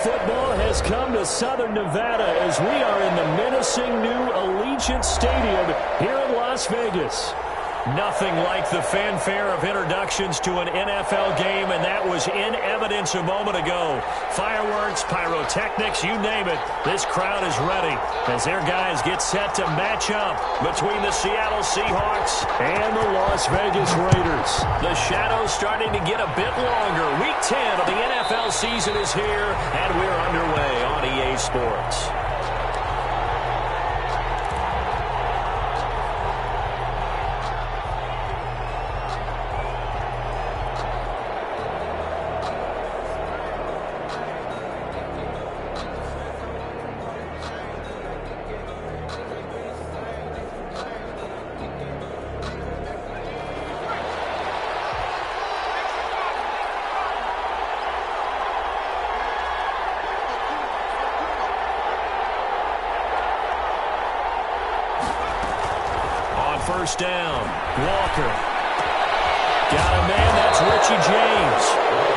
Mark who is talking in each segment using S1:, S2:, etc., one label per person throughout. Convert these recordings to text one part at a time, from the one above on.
S1: football has come to Southern Nevada as we are in the menacing new Allegiant Stadium here in Las Vegas. Nothing like the fanfare of introductions to an NFL game, and that was in evidence a moment ago. Fireworks, pyrotechnics, you name it. This crowd is ready as their guys get set to match up between the Seattle Seahawks and the Las Vegas Raiders. The shadow's starting to get a bit longer. Week 10 of the NFL season is here, and we're underway on EA Sports. First down, Walker. Got a man, that's Richie James.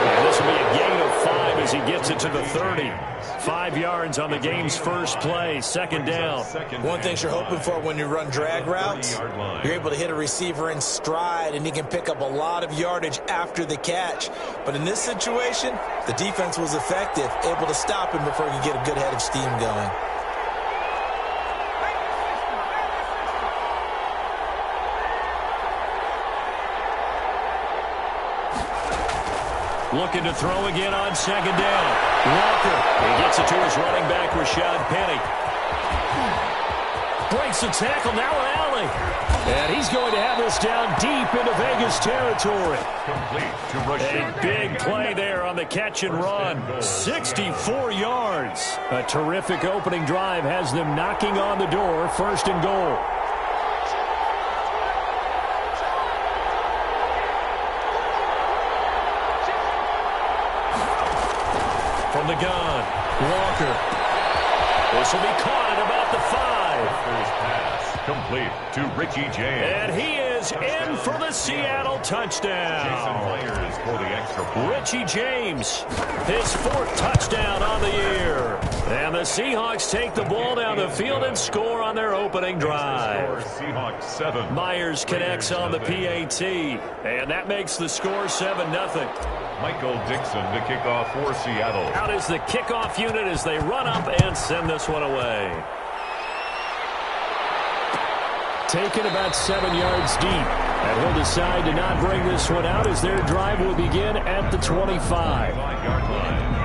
S1: And this will be a gain of 5 as he gets it to the 30. 5 yards on the game's first play, second down.
S2: One thing you're hoping for when you run drag routes, you're able to hit a receiver in stride, and he can pick up a lot of yardage after the catch. But in this situation, the defense was effective, able to stop him before he could get a good head of steam going.
S1: Looking to throw again on second down. Walker. He gets it to his running back, Rashad Penny. Breaks the tackle, now an alley. And he's going to have this down deep into Vegas territory. A big play there on the catch and run. 64 yards. A terrific opening drive has them knocking on the door, first and goal. From the gun, Walker. This will be caught at about the 5.
S3: First pass complete to Richie James.
S1: And he is in for the Seattle touchdown.
S3: Jason Myers for the extra point.
S1: Richie James, his 4th touchdown on the year. And the Seahawks take the ball down the field and score on their opening drive.
S3: Seahawks 7.
S1: Myers connects on the PAT. And that makes the score 7-0.
S3: Michael Dixon to kick off for Seattle.
S1: Out is the kickoff unit as they run up and send this one away. Taken about 7 yards deep. And he'll decide to not bring this one out as their drive will begin at the 25.
S3: 5-yard line.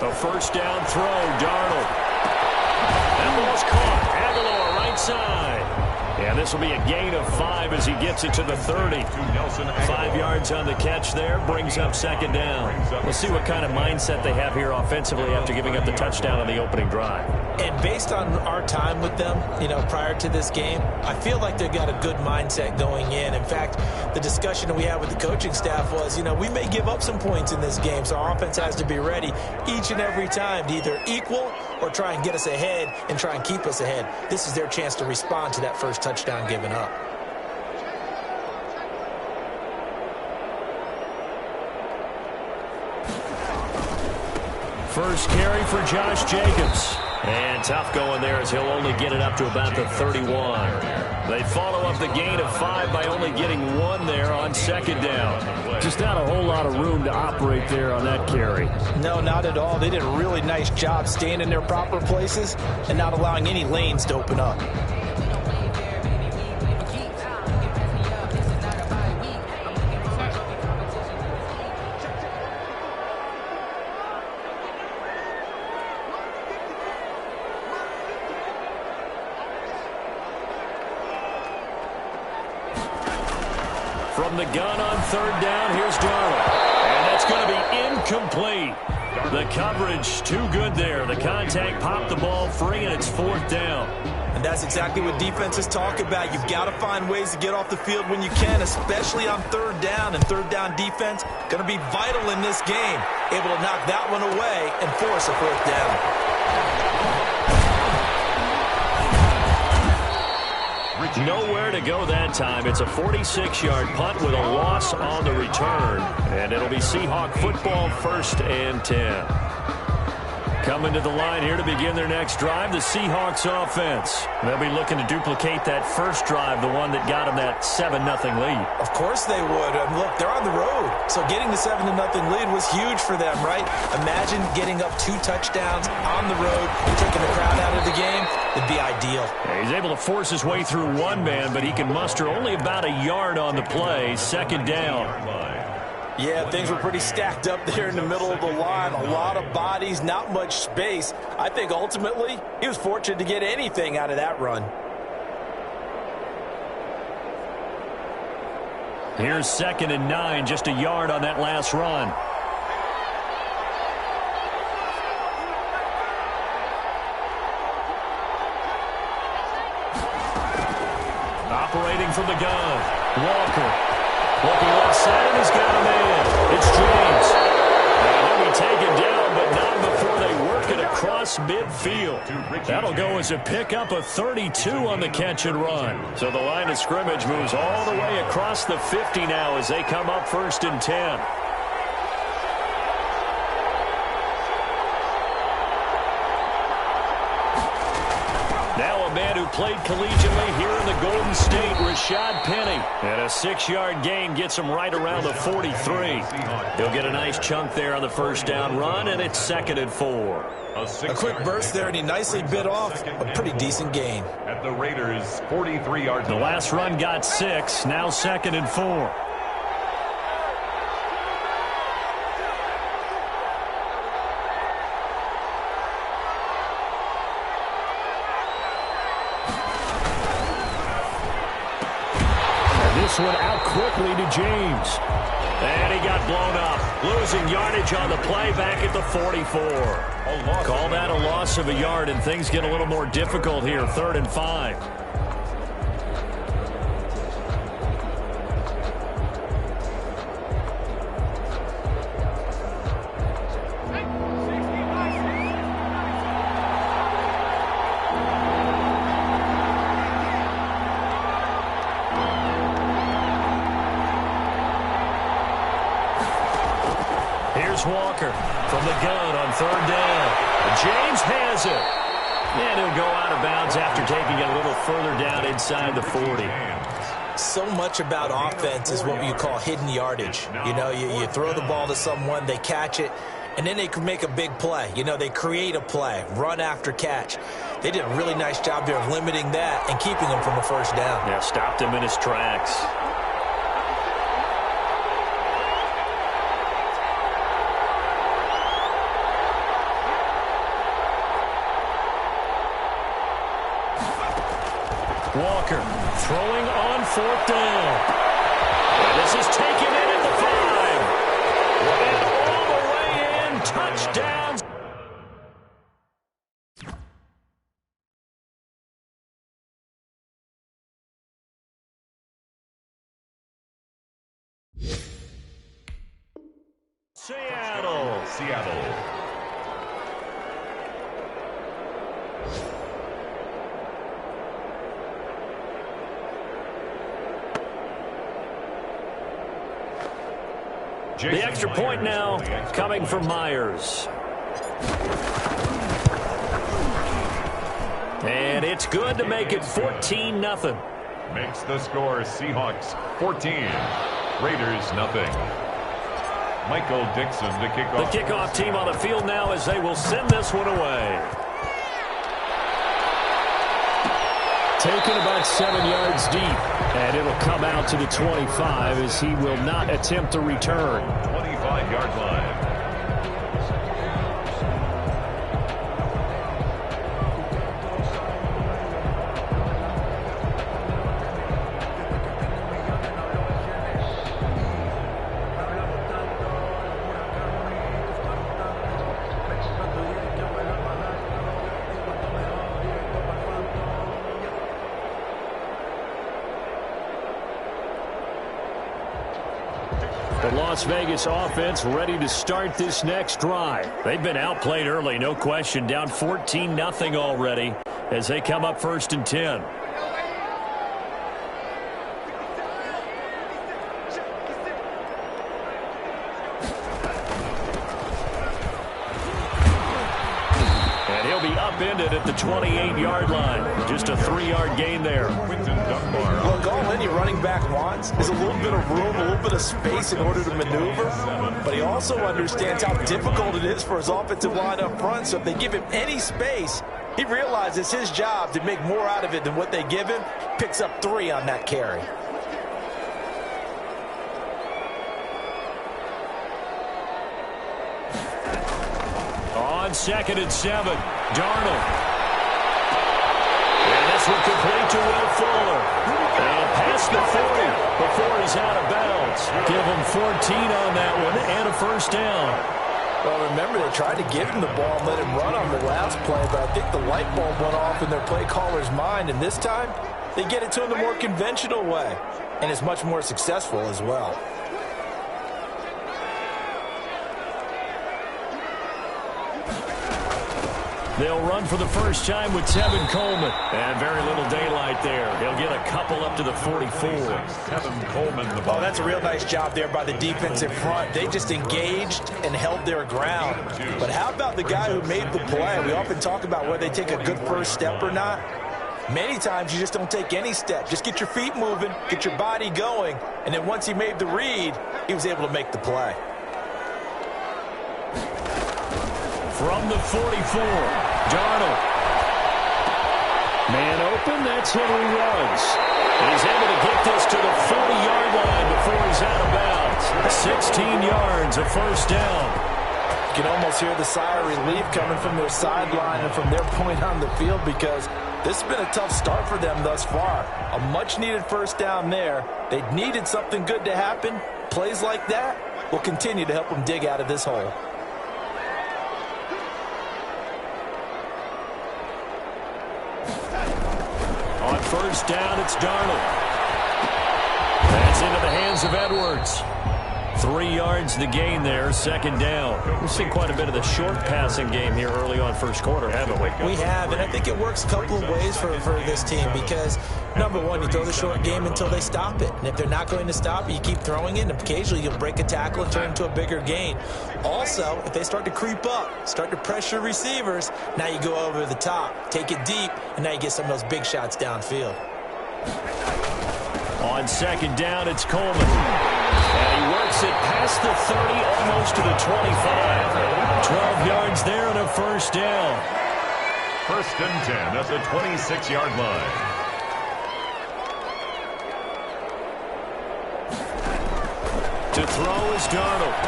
S1: A first down throw, Darnold. That ball's caught. Aguilar right side. And this will be a gain of 5 as he gets it to the 30. 5 yards on the catch there, brings up second down. We'll see what kind of mindset they have here offensively after giving up the touchdown on the opening drive.
S2: And based on our time with them, prior to this game, I feel like they've got a good mindset going in. In fact, the discussion that we had with the coaching staff was, we may give up some points in this game, so our offense has to be ready each and every time to either equal or try and get us ahead and try and keep us ahead. This is their chance to respond to that first touchdown given up.
S1: First carry for Josh Jacobs. And tough going there as he'll only get it up to about the 31. They follow up the gain of 5 by only getting 1 there on second down. Just not a whole lot of room to operate there on that carry.
S2: No, not at all. They did a really nice job staying in their proper places and not allowing any lanes to open up.
S1: From the gun on third down, here's Darnold. And that's going to be incomplete. The coverage too good there. The contact popped the ball free, and it's fourth down.
S2: And that's exactly what defenses talk about. You've got to find ways to get off the field when you can, especially on third down. And third down defense going to be vital in this game. Able to knock that one away and force a fourth down.
S1: Nowhere to go that time. It's a 46-yard punt with a loss on the return. And it'll be Seahawk football, 1st and 10. Coming to the line here to begin their next drive, the Seahawks offense. They'll be looking to duplicate that first drive, the one that got them that 7-0 lead.
S2: Of course they would. Look, they're on the road. So getting the 7-0 lead was huge for them, right? Imagine getting up 2 touchdowns on the road, taking the crowd out of the game. It'd be ideal.
S1: Yeah, he's able to force his way through one man, but he can muster only about a yard on the play. 2nd down.
S2: Yeah, things were pretty stacked up there in the middle of the line. A lot of bodies, not much space. I think ultimately he was fortunate to get anything out of that run.
S1: Here's 2nd and 9, just a yard on that last run. Operating from the gun, Walker. Looking left side, and he's got a man. It's James. And he'll be taken down, but not before they work it across midfield. That'll go as a pickup of 32 on the catch and run. So the line of scrimmage moves all the way across the 50 now as they come up 1st and 10. Now a man who played collegiately here in the Golden State, Rashad Penny. And a 6-yard gain gets him right around the 43. He'll get a nice chunk there on the first down run, and it's 2nd and 4.
S2: A quick burst there, and he nicely bit off a pretty decent gain.
S3: At the Raiders, 43 yards.
S1: The last run got 6, now 2nd and 4. This one out quickly to James. And he got blown up. Losing yardage on the play back at the 44. Call that a loss of a yard, and things get a little more difficult here. 3rd and 5. Walker from the gun on 3rd down. James has it. And he'll go out of bounds after taking it a little further down inside the 40.
S2: So much about offense is what you call hidden yardage. You know, you throw the ball to someone, they catch it, and then they can make a big play. You know, they create a play, run after catch. They did a really nice job there of limiting that and keeping him from a first down.
S1: Yeah, stopped him in his tracks. Walker throwing on 4th down. And this is taken in at the 5. And all the way in. Touchdown.
S3: Seattle.
S1: The extra point now coming from Myers. And it's good to make it 14-0.
S3: Makes the score Seahawks 14, Raiders nothing. Michael Dixon to kick off.
S1: The kickoff team on the field now as they will send this one away. Taken about 7 yards deep, and it'll come out to the 25 as he will not attempt to return.
S3: 25-yard line.
S1: The Las Vegas offense ready to start this next drive. They've been outplayed early, no question, down 14-0 already as they come up 1st and 10. And he'll be upended at the 28-yard line. Just a 3-yard gain there.
S2: Look, all any running back wants is a little bit of room, a little bit of space in order to maneuver. But he also understands how difficult it is for his offensive line up front. So if they give him any space, he realizes his job to make more out of it than what they give him. Picks up 3 on that carry.
S1: On 2nd and 7, Darnold. And this will complete to Will Fuller. And past the 40 before he's out of bounds. Give him 14 on that one and a 1st down.
S2: Well, remember, they tried to give him the ball and let him run on the last play, but I think the light bulb went off in their play caller's mind, and this time they get it to him the more conventional way, and it's much more successful as well.
S1: They'll run for the first time with Tevin Coleman. And very little daylight there. He'll get a couple up to the 44.
S3: Tevin Coleman, the ball.
S2: Oh, that's a real nice job there by the defensive front. They just engaged and held their ground. But how about the guy who made the play? We often talk about whether they take a good first step or not. Many times you just don't take any step. Just get your feet moving, get your body going, and then once he made the read, he was able to make the play.
S1: From the 44, Darnold. Man open, that's Henry Ruggs. He's able to get this to the 40-yard line before he's out of bounds. 16 yards, a 1st down.
S2: You can almost hear the sigh of relief coming from their sideline and from their point on the field because this has been a tough start for them thus far. A much-needed 1st down there. They needed something good to happen. Plays like that will continue to help them dig out of this hole.
S1: On 1st down, it's Darnold. That's into the hands of Edwards. 3 yards the gain there, 2nd down. We've seen quite a bit of the short passing game here early on 1st quarter, haven't we?
S2: We have, and I think it works a couple of ways for this team because, number one, you throw the short game until they stop it. And if they're not going to stop it, you keep throwing it, and occasionally you'll break a tackle and turn it into a bigger gain. Also, if they start to creep up, start to pressure receivers, now you go over the top, take it deep, and now you get some of those big shots downfield.
S1: On 2nd down, it's Coleman. And he works it past the 30, almost to the 25. 12 yards there and a 1st down.
S3: 1st and 10 at the 26-yard line.
S1: To throw is Darnold.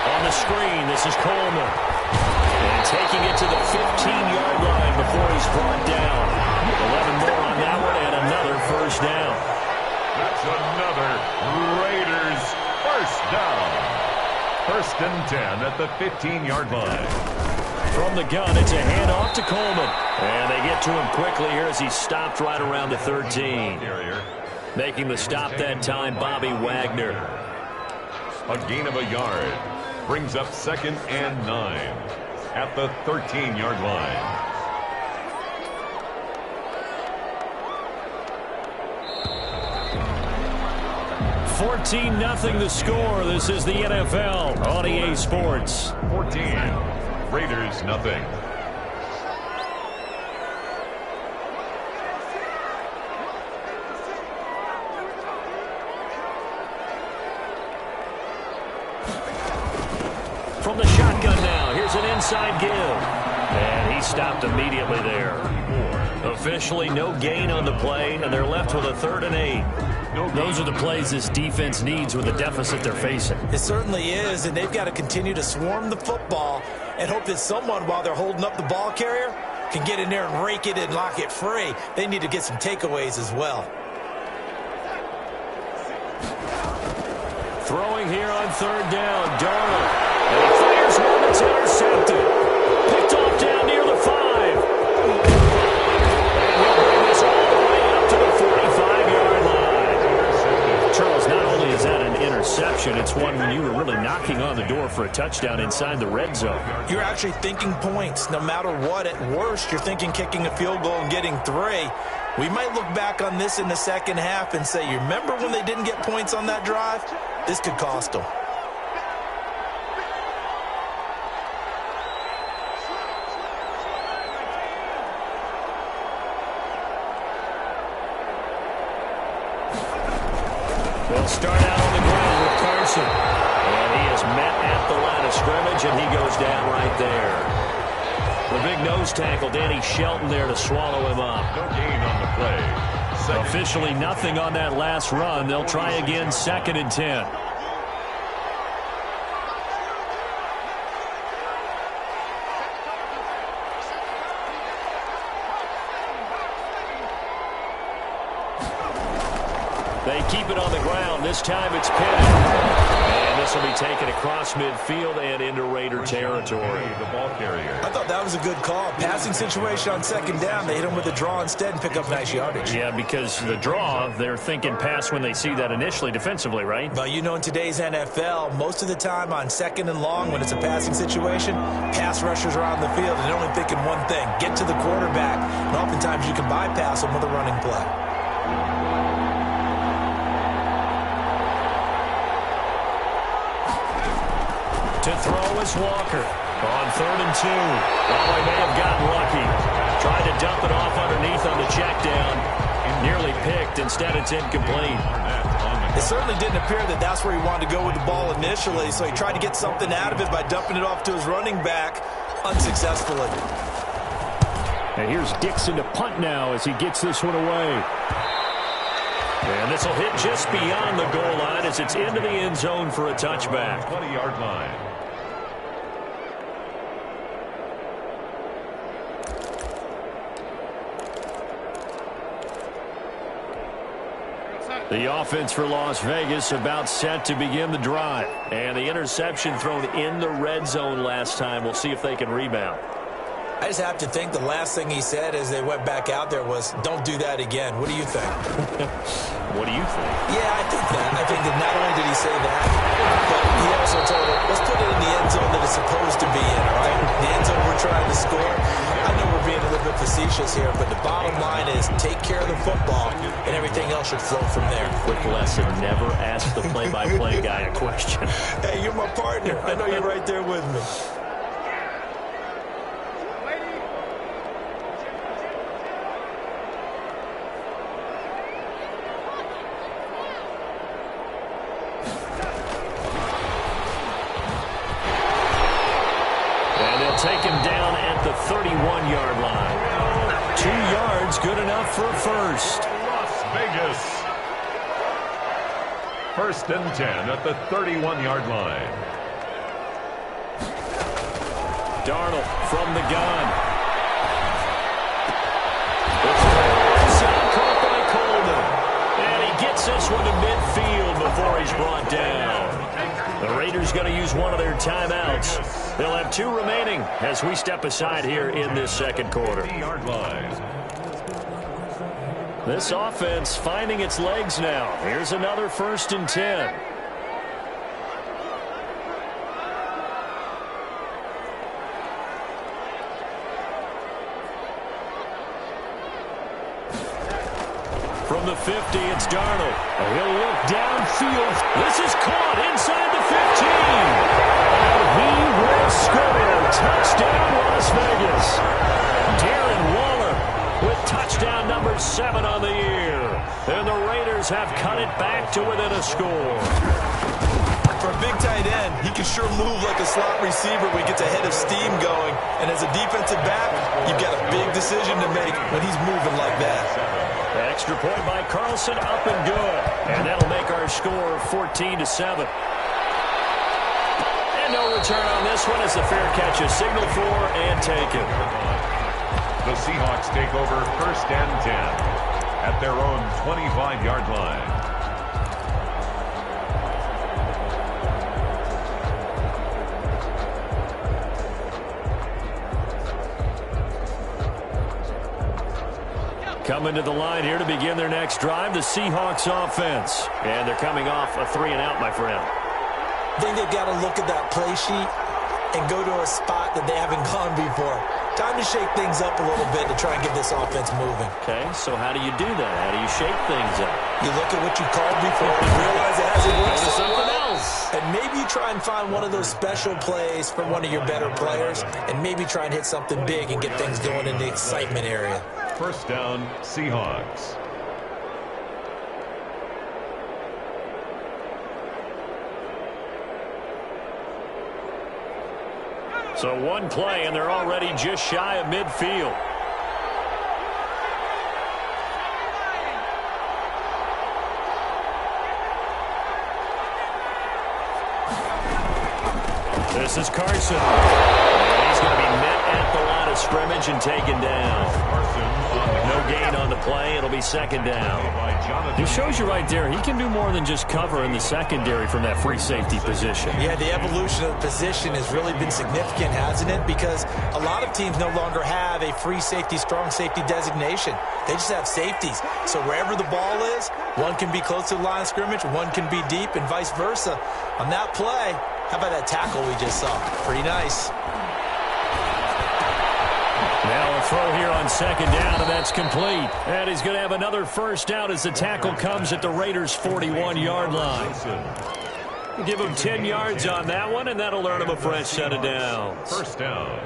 S1: On the screen, this is Coleman. And taking it to the 15-yard line before he's brought down. 11 more on that one and another 1st down.
S3: That's another Raiders 1st down. 1st and 10 at the 15-yard line.
S1: From the gun, it's a handoff to Coleman. And they get to him quickly here as he stopped right around the 13. Making the stop that time, Bobby Wagner.
S3: A gain of a yard. Brings up 2nd and 9 at the 13-yard line.
S1: 14-0 the score. This is the NFL on EA Sports.
S3: 14. Raiders nothing.
S1: From the shotgun now, here's an inside give. And he stopped immediately there. Officially no gain on the play, and they're left with a 3rd and 8. Those are the plays this defense needs with the deficit they're facing.
S2: It certainly is, and they've got to continue to swarm the football and hope that someone, while they're holding up the ball carrier, can get in there and rake it and lock it free. They need to get some takeaways as well.
S1: Throwing here on 3rd down, Darnold. And he fires one that's intercepted. Picked off down near the 5. And he'll bring this all the way up to the 45-yard line. Charles, not only is that an interception, it's that's one when you were really knocking on the door for a touchdown inside the red zone.
S2: You're actually thinking points. No matter what, at worst, you're thinking kicking a field goal and getting 3. We might look back on this in the second half and say, you remember when they didn't get points on that drive? This could cost them.
S1: They'll start out on the ground with Carson. And he is met at the line of scrimmage, and he goes down right there. The big nose tackle, Danny Shelton, there to swallow him up.
S3: No gain on the play.
S1: Officially nothing on that last run. They'll try again, 2nd and 10. They keep it on the ground. This time it's pinned. And this will be taken across midfield and into Raider territory.
S3: The ball carrier.
S2: I thought that was a good call. Passing situation on 2nd down. They hit him with a draw instead and pick up nice yardage.
S1: Yeah, because the draw, they're thinking pass when they see that initially defensively, right?
S2: But you know, in today's NFL, most of the time on 2nd and long, when it's a passing situation, pass rushers are on the field and they're only thinking one thing, get to the quarterback. And oftentimes you can bypass them with a running play.
S1: To throw is Walker on 3rd and 2. Well, they may have gotten lucky. Tried to dump it off underneath on the check down. Nearly picked. Instead, it's incomplete.
S2: It certainly didn't appear that that's where he wanted to go with the ball initially, so he tried to get something out of it by dumping it off to his running back unsuccessfully.
S1: And here's Dixon to punt now as he gets this one away. And this will hit just beyond the goal line as it's into the end zone for a touchback.
S3: 20-yard line.
S1: The offense for Las Vegas about set to begin the drive. And the interception thrown in the red zone last time. We'll see if they can rebound.
S2: I just have to think the last thing he said as they went back out there was, don't do that again. What do you think?
S1: What do you think?
S2: Yeah, I think that. I think that not only did he say that, but he also told him, let's put it in the end zone that it's supposed to be in, all right? The end zone we're trying to score. I know we're being a little bit facetious here, but the bottom line is take care of the football, and everything else should flow from there.
S1: Quick lesson, never ask the play-by-play guy a question.
S2: Hey, you're my partner. I know you're right there with me.
S1: Take him down at the 31-yard line. 2 yards, good enough for a first.
S3: Las Vegas. 1st and 10 at the 31-yard line.
S1: Darnold from the gun. Caught by Coleman. And he gets this one to midfield before he's brought down. The Raiders going to use one of their timeouts. They'll have 2 remaining as we step aside here in this 2nd quarter.
S3: 50-yard line.
S1: This offense finding its legs now. Here's another 1st and 10. From the 50, it's Darnold. He'll look downfield. This is caught inside the 15. And he will score. Touchdown, Las Vegas. Darren Waller with touchdown number 7 on the year. And the Raiders have cut it back to within a score.
S2: For a big tight end, he can sure move like a slot receiver when he gets a head of steam going. And as a defensive back, you've got a big decision to make when he's moving like that.
S1: Extra point by Carlson, up and good. And that'll make our score 14-7. And no return on this one as the fair catch is signaled for and taken.
S3: The Seahawks take over 1st and 10 at their own 25-yard line.
S1: Coming to the line here to begin their next drive, the Seahawks offense. And they're coming off a 3-and-out, my friend.
S2: I think they've got to look at that play sheet and go to a spot that they haven't gone before. Time to shake things up a little bit to try and get this offense moving.
S1: Okay, so how do you do that? How do you shake things up?
S2: You look at what you called before and realize it hasn't worked so
S1: something
S2: well.
S1: else.
S2: And maybe you try and find one of those special plays from one of your better players, and maybe try and hit something big and get things going in the excitement area.
S3: First down, Seahawks.
S1: So one play, and they're already just shy of midfield. This is Carson. And he's going to be met at the line of scrimmage and taken down. No gain on the play. It'll be second down. It shows you right there, he can do more than just cover in the secondary from that free safety position.
S2: Yeah, the evolution of the position has really been significant, hasn't it? Because a lot of teams no longer have a free safety, strong safety designation. They just have safeties. So wherever the ball is, one can be close to the line of scrimmage, one can be deep, and vice versa. On that play, how about that tackle we just saw? Pretty nice.
S1: Now a throw here on second down, and that's complete. And he's going to have another first down as the tackle comes at the Raiders' 41-yard line. Give him 10 yards on that one, and that'll earn him a fresh set of downs.
S3: First down.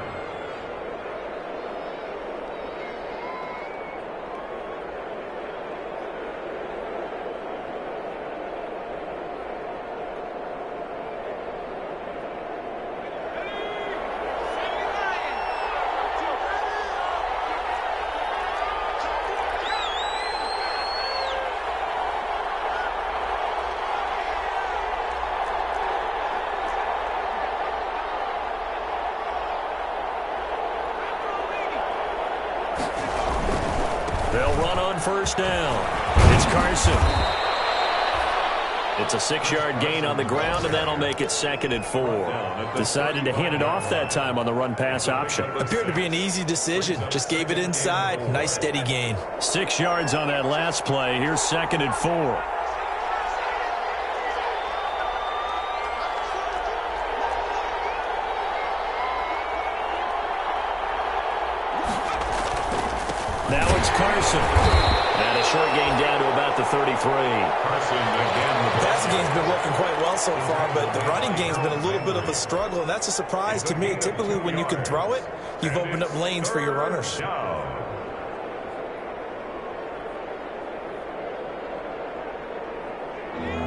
S1: They'll run on first down. It's Carson. It's a 6-yard gain on the ground, and that'll make it 2nd and 4. Decided to hand it off that time on the run-pass option.
S2: Appeared to be an easy decision. Just gave it inside. Nice, steady gain.
S1: 6 yards on that last play. Here's 2nd and 4. Now it's Carson. And a short gain down to about the 33.
S3: Carson again.
S2: The passing game's been working quite well so far, but the running game's been a little bit of a struggle, and that's a surprise to me. Typically, when you can throw it, you've opened up lanes for your runners.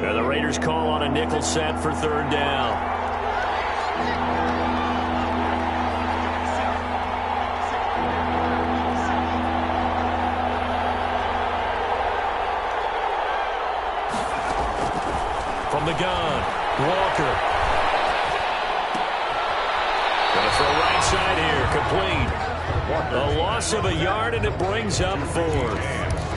S1: Now the Raiders call on a nickel set for third down. From the gun, Walker. Gonna throw right side here, complete. A loss of a yard, and it brings up 4th.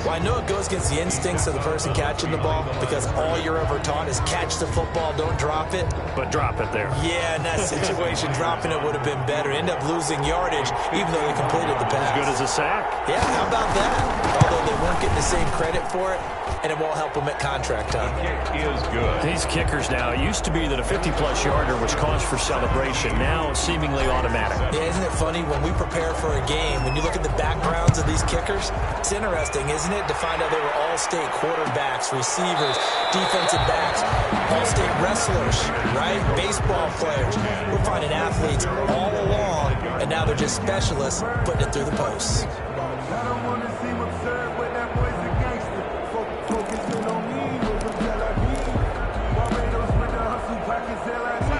S2: Well, I know it goes against the instincts of the person catching the ball, because all you're ever taught is catch the football, don't drop it.
S1: But drop it there.
S2: Yeah, in that situation, dropping it would have been better. End up losing yardage, even though they completed the pass.
S1: As good as a sack.
S2: Yeah, how about that? Although they won't get the same credit for it, and it won't help them at contract time.
S3: Kick is good.
S1: These kickers now, it used to be that a 50-plus yarder was cause for celebration. Now it's seemingly automatic.
S2: Yeah, isn't it funny? When we prepare for a game, when you look at the backgrounds of these kickers, it's interesting, isn't it, to find out they were all-state quarterbacks, receivers, defensive backs, all-state wrestlers, right? Baseball players. We're finding athletes all along, and now they're just specialists putting it through the posts.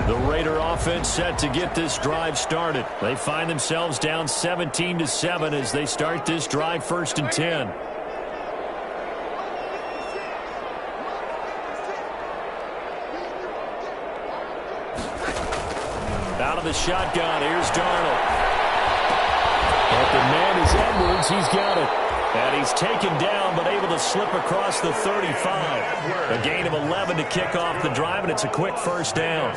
S1: The Raider offense set to get this drive started. They find themselves down 17-7 as they start this drive 1st and 10. Out of the shotgun, here's Darnold. But the man is Edwards, he's got it. And he's taken down, but able to slip across the 35. A gain of 11 to kick off the drive, and it's a quick first down.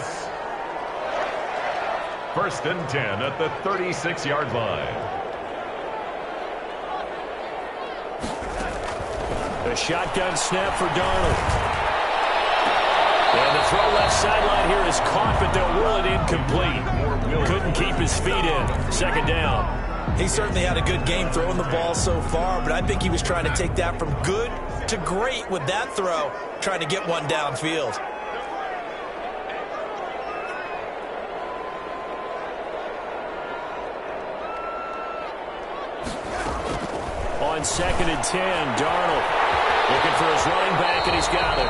S3: 1st and 10 at the 36-yard line.
S1: A shotgun snap for Darnold. And the throw left sideline here is caught, but they'll rule it incomplete. Couldn't keep his feet in. Second down.
S2: He certainly had a good game throwing the ball so far, but I think he was trying to take that from good to great with that throw, trying to get one downfield.
S1: On 2nd and 10, Darnold looking for his running back, and he's got it.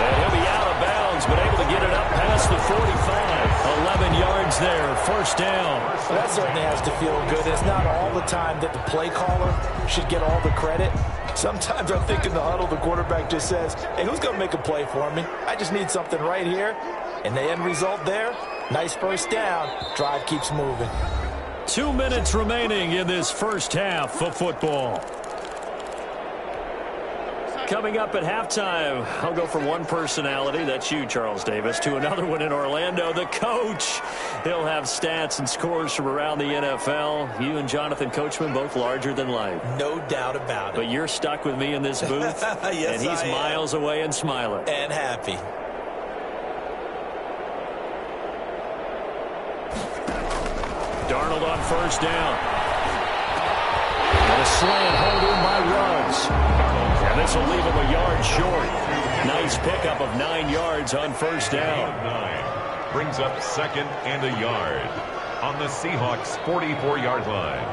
S1: And he'll be out of bounds, but able to get it up past the 45. 11 yards there, first down.
S2: That certainly has to feel good. It's not all the time that the play caller should get all the credit. Sometimes I think in the huddle, the quarterback just says, hey, who's going to make a play for me? I just need something right here. And the end result there, nice first down. Drive keeps moving.
S1: 2 minutes remaining in this first half of football. Coming up at halftime, I'll go from one personality, that's you, Charles Davis, to another one in Orlando, the coach. He'll have stats and scores from around the NFL. You and Jonathan Coachman, both larger than life.
S2: No doubt about it.
S1: But you're stuck with me in this booth,
S2: yes,
S1: and he's miles away and smiling.
S2: And happy.
S1: Darnold on first down. And a slant hold in by Ruggs. And this will leave him a yard short. Nice pickup of 9 yards on first down.
S3: 9 brings up 2nd and a yard on the Seahawks' 44-yard line.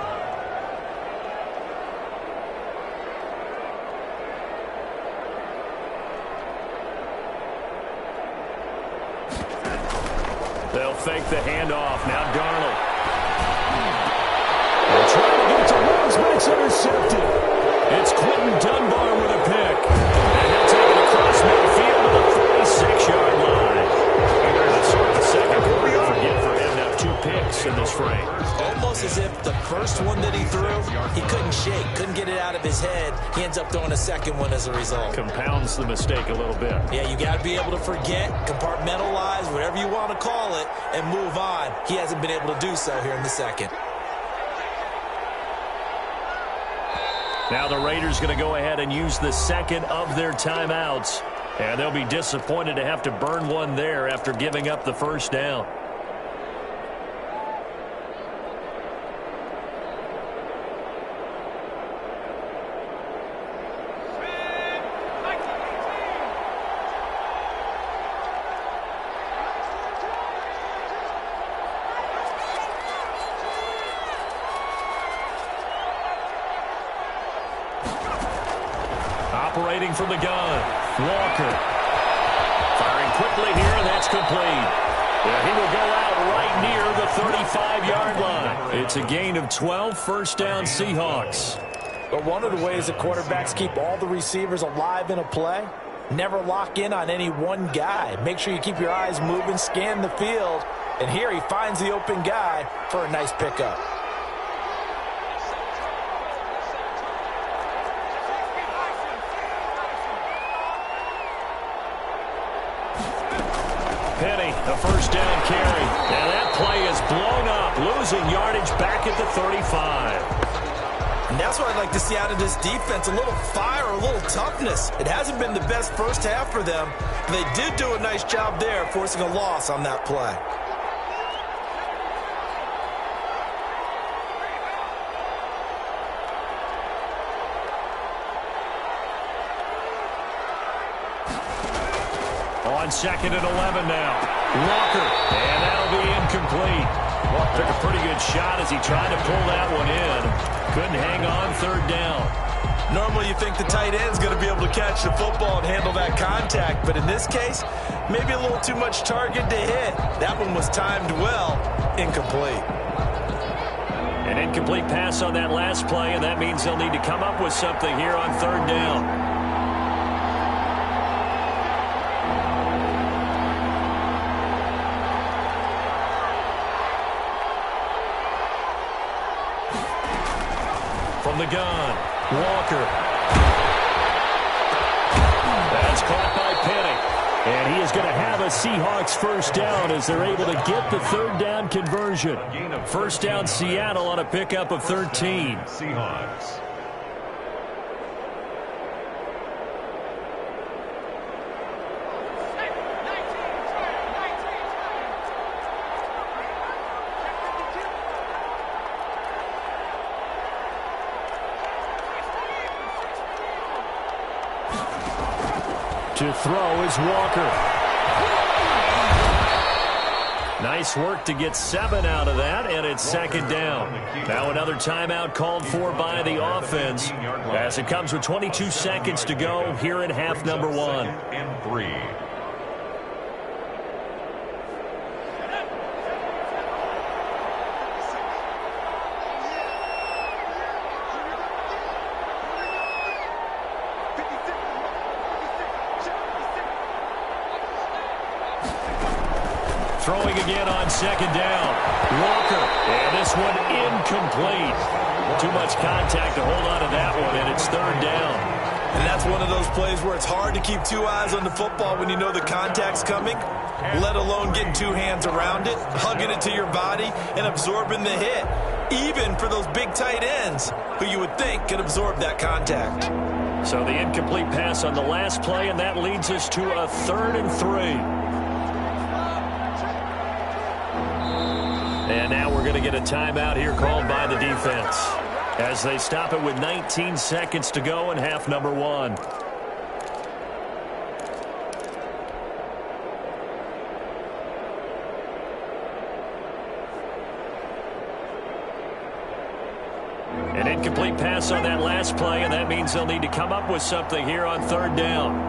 S1: They'll fake the handoff. Now Darnold. They're trying to get it to Ruggs, but it's intercepted. It's Quentin Dunbar with a pick. And he'll take it across midfield to the 46-yard line. That's sort of the second quarter forget for him to have 2 picks in this frame.
S2: Almost as if the first one that he threw, he couldn't shake, couldn't get it out of his head. He ends up throwing a second one as a result.
S1: Compounds the mistake a little bit.
S2: Yeah, you got to be able to forget, compartmentalize, whatever you want to call it, and move on. He hasn't been able to do so here in the second.
S1: Now the Raiders going to go ahead and use the second of their timeouts. And they'll be disappointed to have to burn one there after giving up the first down. Operating from the gun, Walker. Firing quickly here, and that's complete. Yeah, he will go out right near the 35-yard line. It's a gain of 12, first down Seahawks.
S2: But one of the ways that quarterbacks keep all the receivers alive in a play, never lock in on any one guy. Make sure you keep your eyes moving, scan the field, and here he finds the open guy for a nice pickup.
S1: Penny, a first down carry. And that play is blown up, losing yardage back at the 35.
S2: And that's what I'd like to see out of this defense, a little fire, a little toughness. It hasn't been the best first half for them. They did do a nice job there, forcing a loss on that play.
S1: On 2nd and 11 now. Walker, and that'll be incomplete. Took a pretty good shot as he tried to pull that one in. Couldn't hang on, third down.
S2: Normally you think the tight end's going to be able to catch the football and handle that contact, but in this case, maybe a little too much target to hit. That one was timed well, incomplete.
S1: An incomplete pass on that last play, and that means they'll need to come up with something here on third down. From the gun, Walker. That's caught by Penny. And he is going to have a Seahawks first down as they're able to get the third down conversion. First down Seattle on a pickup of 13.
S3: Seahawks.
S1: To throw is Walker. Nice work to get 7 out of that, and it's second down. Now another timeout called for by the offense as it comes with 22 seconds to go here in half number 1.
S3: And 3.
S1: Throwing again on second down. Walker, and this one incomplete. Too much contact to hold on to that one, and it's third down.
S2: And that's one of those plays where it's hard to keep 2 eyes on the football when you know the contact's coming, let alone getting 2 hands around it, hugging it to your body, and absorbing the hit, even for those big tight ends who you would think could absorb that contact.
S1: So the incomplete pass on the last play, and that leads us to a 3rd and 3. And now we're going to get a timeout here called by the defense as they stop it with 19 seconds to go in half number 1. An incomplete pass on that last play, and that means they'll need to come up with something here on third down.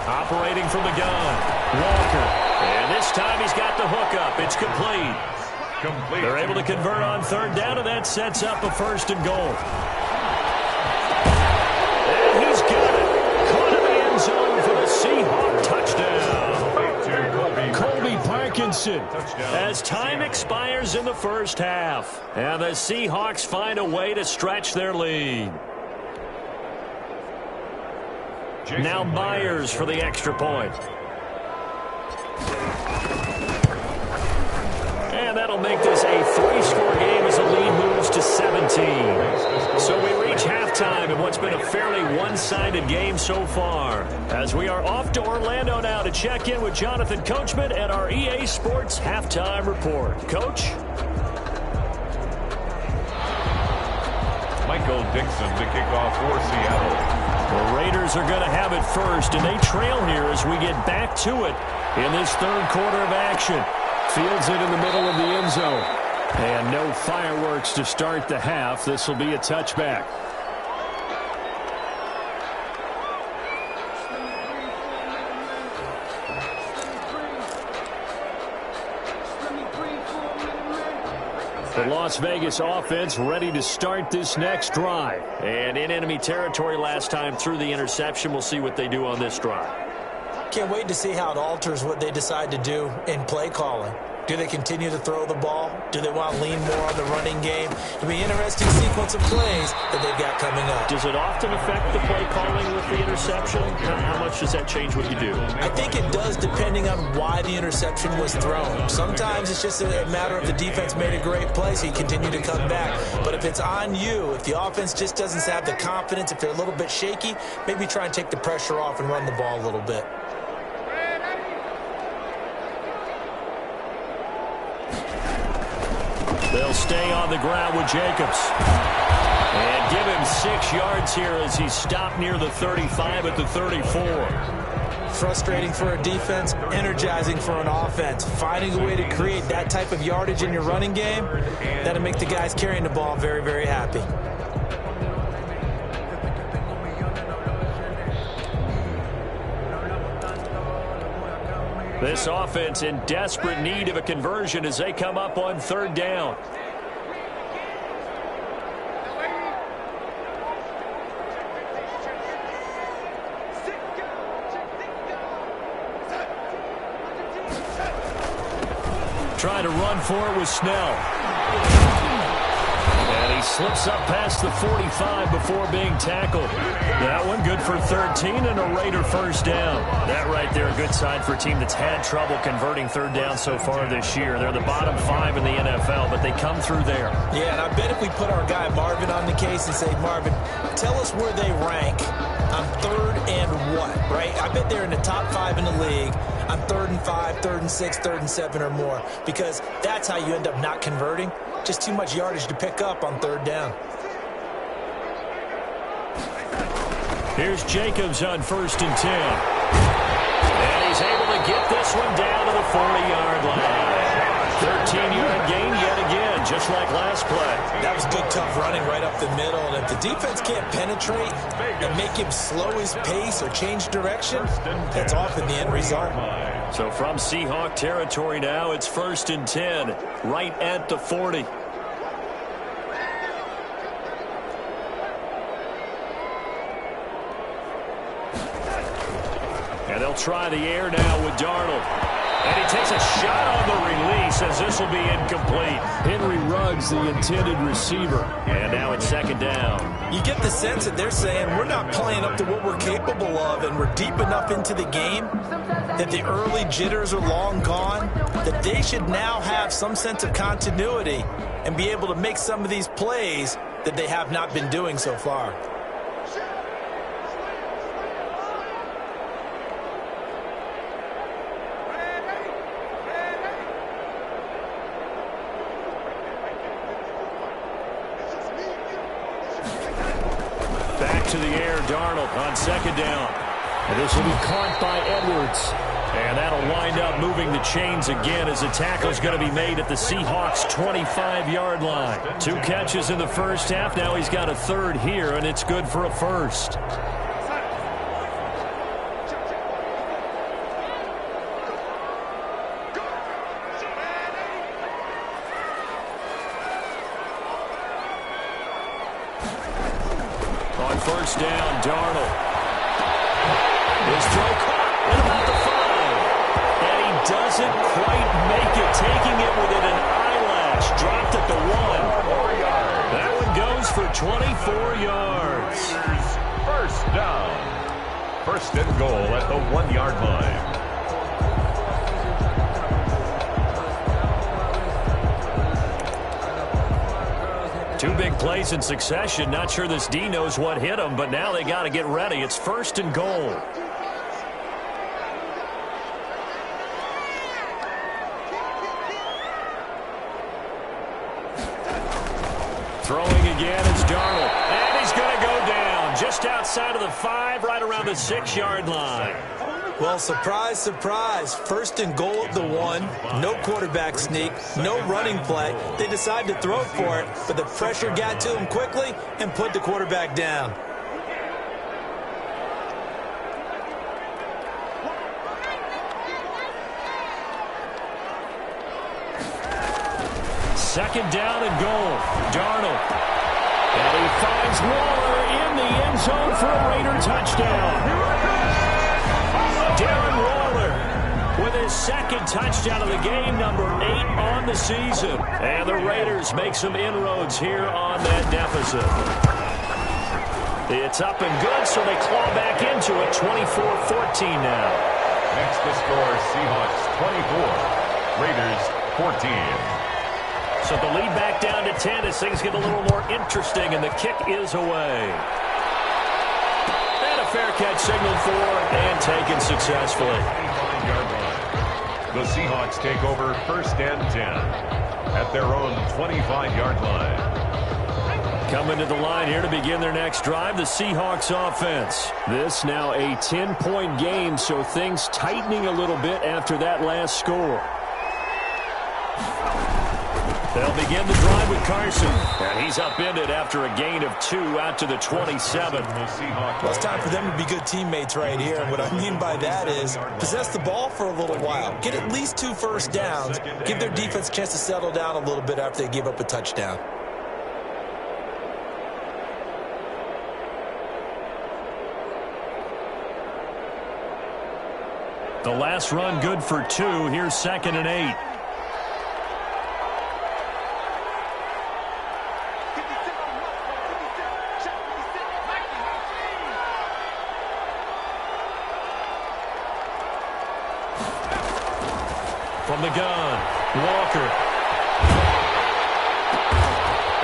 S1: Operating from the gun, Walker. And this time he's got the hookup. It's complete. They're able to convert on third down, and that sets up a 1st and goal. And he's got it. Caught in the end zone for the Seahawk touchdown. Colby Parkinson as time expires in the first half. And the Seahawks find a way to stretch their lead. Now Myers for the extra point. And that'll make this a 3-score game as the lead moves to 17. So we reach halftime in what's been a fairly one-sided game so far. As we are off to Orlando now to check in with Jonathan Coachman and our EA Sports Halftime Report. Coach?
S3: Michael Dixon to kick off for Seattle.
S1: The Raiders are going to have it first, and they trail here as we get back to it in this third quarter of action. Fields it in the middle of the end zone. And no fireworks to start the half. This will be a touchback. The Las Vegas offense ready to start this next drive. And in enemy territory last time through the interception. We'll see what they do on this drive.
S2: Can't wait to see how it alters what they decide to do in play calling. Do they continue to throw the ball? Do they want to lean more on the running game? It'll be an interesting sequence of plays that they've got coming up.
S1: Does it often affect the play calling with the interception? How much does that change what you do?
S2: I think it does depending on why the interception was thrown. Sometimes it's just a matter of the defense made a great play, so you continue to come back. But if it's on you, if the offense just doesn't have the confidence, if they're a little bit shaky, maybe try and take the pressure off and run the ball a little bit.
S1: They'll stay on the ground with Jacobs. And give him 6 yards here as he's stopped near the 35 at the 34.
S2: Frustrating for a defense, energizing for an offense. Finding a way to create that type of yardage in your running game, that'll make the guys carrying the ball very, very happy.
S1: This offense in desperate need of a conversion as they come up on third down. Trying to run for it with Snell. And he slips up past the 45 before being tackled. That one good for 13 and a Raider first down. That right there, a good sign for a team that's had trouble converting third down so far this year. They're the bottom 5 in the NFL, but they come through there.
S2: Yeah, and I bet if we put our guy Marvin on the case and say, Marvin, tell us where they rank on third and what, right? I bet they're in the top 5 in the league on 3rd and 5, 3rd and 6, 3rd and 7 or more, because that's how you end up not converting. Just too much yardage to pick up on 3rd down.
S1: Here's Jacobs on 1st and 10. And he's able to get this one down to the 40-yard line. 13-yard gain yet again, just like last play.
S2: That was good, tough running right up the middle. And if the defense can't penetrate and make him slow his pace or change direction, that's often the end result.
S1: So from Seahawk territory now, it's 1st and 10, right at the 40. And they'll try the air now with Darnold. And he takes a shot on the release as this will be incomplete. Henry Ruggs, the intended receiver. And now it's 2nd down.
S2: You get the sense that they're saying we're not playing up to what we're capable of, and we're deep enough into the game that the early jitters are long gone, that they should now have some sense of continuity and be able to make some of these plays that they have not been doing so far.
S1: To the air, Darnold on 2nd down. And this will be caught by Edwards. And that'll wind up moving the chains again as the tackle's going to be made at the Seahawks' 25-yard line. 2 catches in the first half. Now he's got a 3rd here, and it's good for a 1st. On 1st down, Darnold. His throw caught at about the 5. And he doesn't quite make it, taking it within an eyelash. Dropped at the 1. That one goes for 24 yards.
S3: 1st down. 1st and goal at the 1-yard line.
S1: Two big plays in succession. Not sure this D knows what hit him, but now they got to get ready. It's 1st and goal. Throwing again is Darnold. And he's going to go down just outside of the 5, right around the 6-yard line.
S2: Well, surprise, surprise. 1st and goal at the 1. No quarterback sneak. No running play. They decide to throw for it, but the pressure got to him quickly and put the quarterback down.
S1: Second down and goal. Darnold. And he finds Waller in the end zone for a Raider touchdown. Darren Waller with his 2nd touchdown of the game, number 8 on the season. And the Raiders make some inroads here on that deficit. It's up and good, so they claw back into it, 24-14 now.
S3: Next to score, Seahawks 24, Raiders 14.
S1: So the lead back down to 10 as things get a little more interesting, and the kick is away. And a fair catch signaled for and taken successfully.
S3: The Seahawks take over 1st and 10 at their own 25-yard line.
S1: Coming to the line here to begin their next drive, the Seahawks offense. This now a 10-point game, so things tightening a little bit after that last score. They'll begin the drive with Carson. And he's upended after a gain of 2 out to the 27.
S2: Well, it's time for them to be good teammates right here. And what I mean by that is possess the ball for a little while. Get at least 2 first downs. Give their defense a chance to settle down a little bit after they give up a touchdown.
S1: The last run good for 2. Here's 2nd and 8. From the gun, Walker.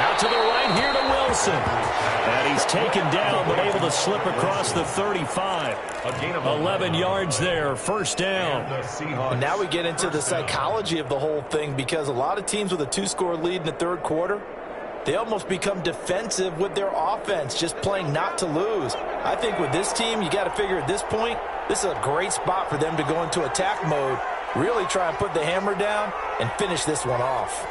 S1: Out Out to the right here to Wilson. And he's taken down, but able to slip across the 35. 11 yards there, first down.
S2: And now we get into the psychology of the whole thing, because a lot of teams with a 2-score lead in the third quarter, they almost become defensive with their offense, just playing not to lose. I think with this team, you got to figure at this point, this is a great spot for them to go into attack mode, really try and put the hammer down and finish this one off.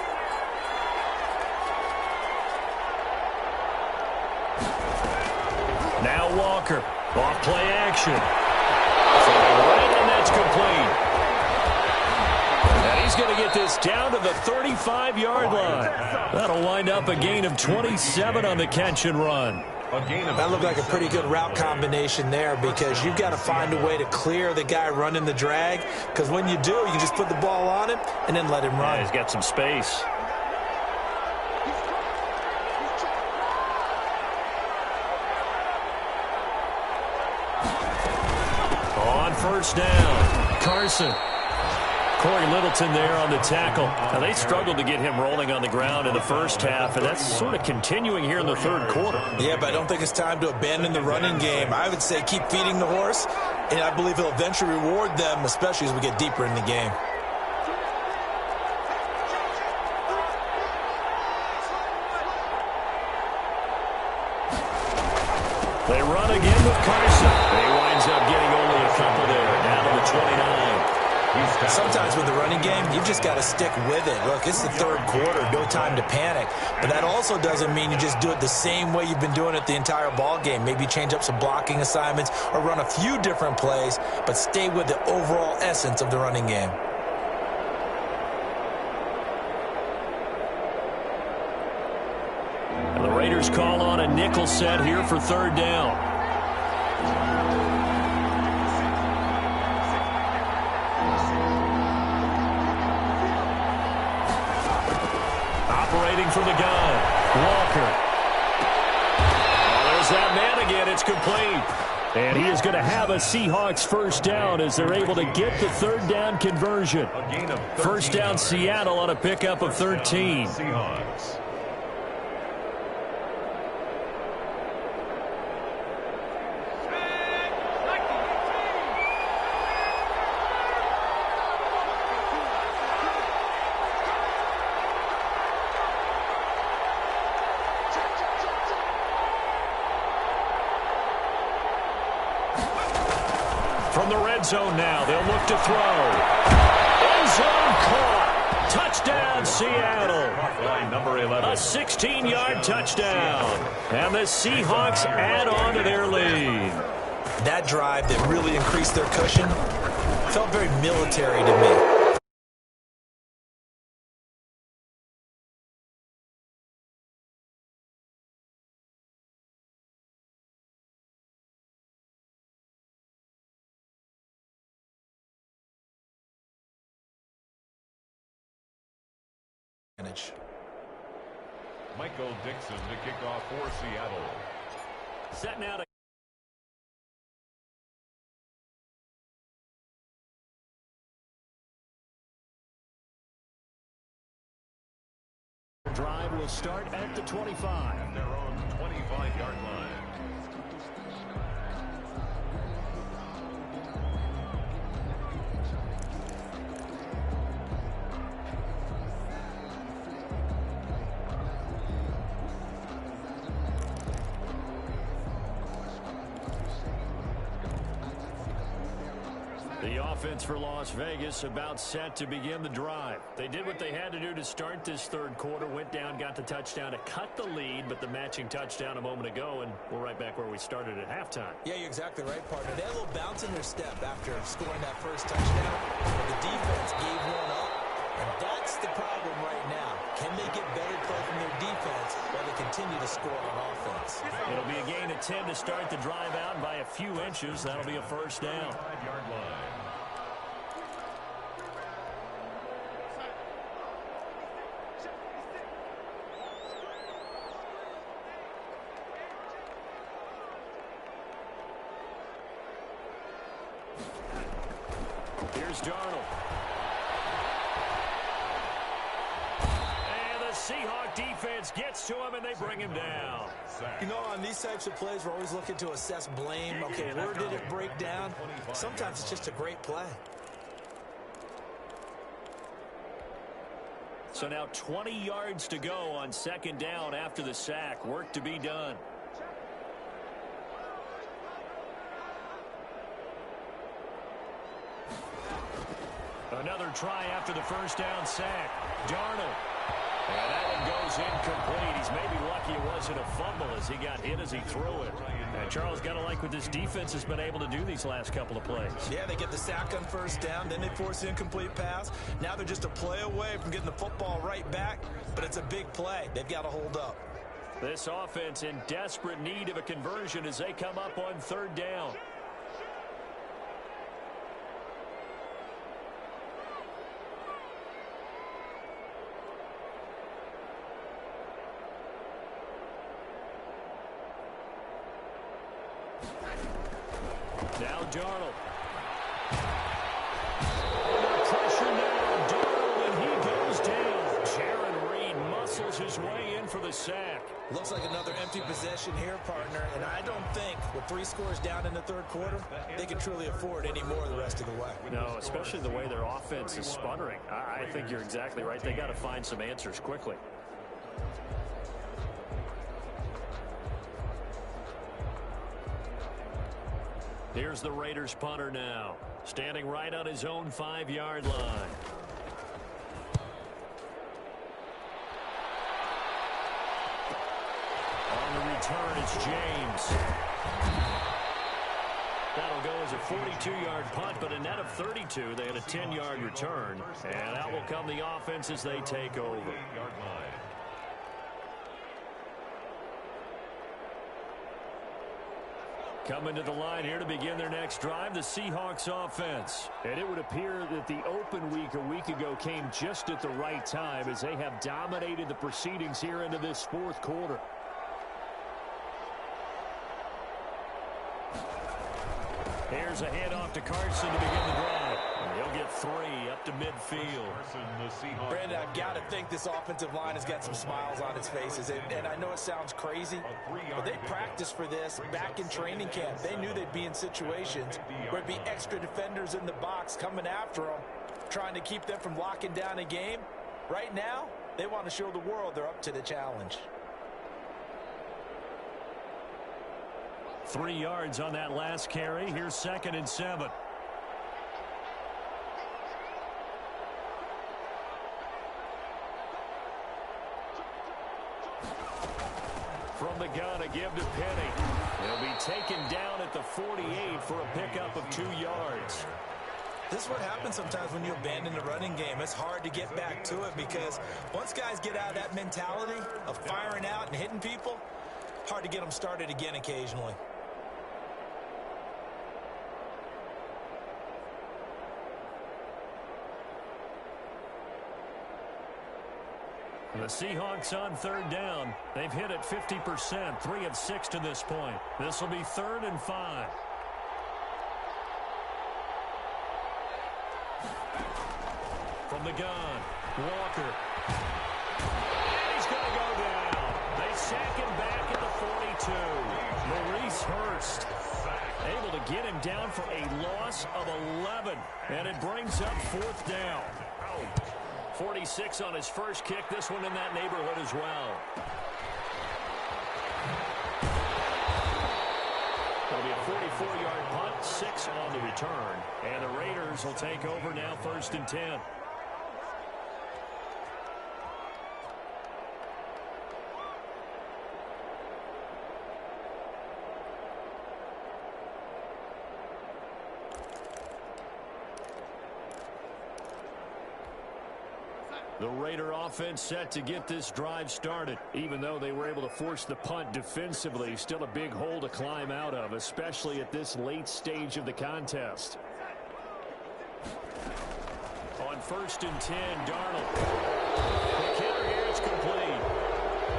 S1: Now Walker, off play action. Right, and that's complete. And he's going to get this down to the 35-yard line. That'll wind up a gain of 27 on the catch and run.
S2: That looked like a pretty good route combination there, because you've got to find a way to clear the guy running the drag, because when you do, you can just put the ball on him and then let him run.
S1: Yeah, he's got some space. On first down, Carson. Corey Littleton there on the tackle. Now, they struggled to get him rolling on the ground in the first half, and that's sort of continuing here in the third quarter.
S2: Yeah, but I don't think it's time to abandon the running game. I would say keep feeding the horse, and I believe he'll eventually reward them, especially as we get deeper in the game.
S1: They run again with Carson. He winds up getting only a couple there, down to the 29.
S2: Sometimes with the running game, you've just got to stick with it. Look, it's the third quarter, no time to panic. But that also doesn't mean you just do it the same way you've been doing it the entire ball game. Maybe change up some blocking assignments or run a few different plays, but stay with the overall essence of the running game.
S1: And the Raiders call on a nickel set here for third down. Operating from the gun, Walker. Oh, there's that man again. It's complete. And he is going to have a Seahawks first down as they're able to get the third down conversion. First down Seattle on a pickup of 13.
S3: Seahawks.
S1: From the red zone now, they'll look to throw. End zone caught. Touchdown, Seattle.
S3: Number 11.
S1: A 16-yard touchdown. And the Seahawks add on to their lead.
S2: That drive that really increased their cushion felt very military to me.
S3: Michael Dixon to kick off for Seattle.
S1: Set now to drive will start at the 25.
S3: And they're on the 25-yard line.
S1: The offense for Las Vegas about set to begin the drive. They did what they had to do to start this third quarter, went down, got the touchdown to cut the lead, but the matching touchdown a moment ago, and we're right back where we started at halftime.
S2: Yeah, you're exactly right, partner. They had a little bounce in their step after scoring that first touchdown. The defense gave one up, and that's the problem right now. Can they get better play from their defense while they continue to score on offense?
S1: It'll be a gain of 10 to start the drive out, and by a few inches, that'll be a first down.
S3: 5-yard line.
S1: Here's Darnold. And the Seahawk defense gets to him, and they bring him down.
S2: You know, on these types of plays, we're always looking to assess blame. Okay, where did it break down? Sometimes it's just a great play.
S1: So now 20 yards to go on second down after the sack. Work to be done. Another try after the first down sack. Darnold. And that one goes incomplete. He's maybe lucky it wasn't a fumble as he got hit as he threw it. And Charles, got to like what this defense has been able to do these last couple of plays.
S2: Yeah, they get the sack on first down, then they force the incomplete pass. Now they're just a play away from getting the football right back, but it's a big play. They've got to hold up.
S1: This offense in desperate need of a conversion as they come up on third down. Now Darnold. Under pressure now, Darnold, and he goes down. Jaron Reed muscles his way in for the sack.
S2: Looks like another empty possession here, partner, and I don't think with 3 scores down in the third quarter, they can truly afford any more the rest of the way.
S1: No, especially the way their offense is sputtering. I think you're exactly right. They got to find some answers quickly. Here's the Raiders punter now, standing right on his own 5-yard line. On the return, it's James. That'll go as a 42-yard punt, but a net of 32. They had a 10-yard return, and out will come the offense as they take over. Coming to the line here to begin their next drive, the Seahawks offense. And it would appear that the open week a week ago came just at the right time as they have dominated the proceedings here into this fourth quarter. Here's a handoff to Carson to begin the drive. He'll get 3 up to midfield.
S2: Brandon, I've got to think this offensive line has got some smiles on its faces. And I know it sounds crazy, but they practiced for this back in training camp. They knew they'd be in situations where it'd be extra defenders in the box coming after them, trying to keep them from locking down a game. Right now, they want to show the world they're up to the challenge.
S1: 3 yards on that last carry. Here's 2nd and 7. From the gun, a give to Penny. He'll be taken down at the 48 for a pickup of 2 yards.
S2: This is what happens sometimes when you abandon the running game. It's hard to get back to it because once guys get out of that mentality of firing out and hitting people, hard to get them started again occasionally.
S1: The Seahawks on third down. They've hit it 50%, 3 of 6 to this point. This will be 3rd and 5. From the gun, Walker. And he's going to go down. They sack him back at the 42. Maurice Hurst able to get him down for a loss of 11. And it brings up 4th down. 46 on his first kick. This one in that neighborhood as well. It'll be a 44-yard punt, 6 on the return. And the Raiders will take over now 1st and 10. The Raider offense set to get this drive started. Even though they were able to force the punt defensively, still a big hole to climb out of, especially at this late stage of the contest. On 1st and 10, Darnold. The counter here is complete.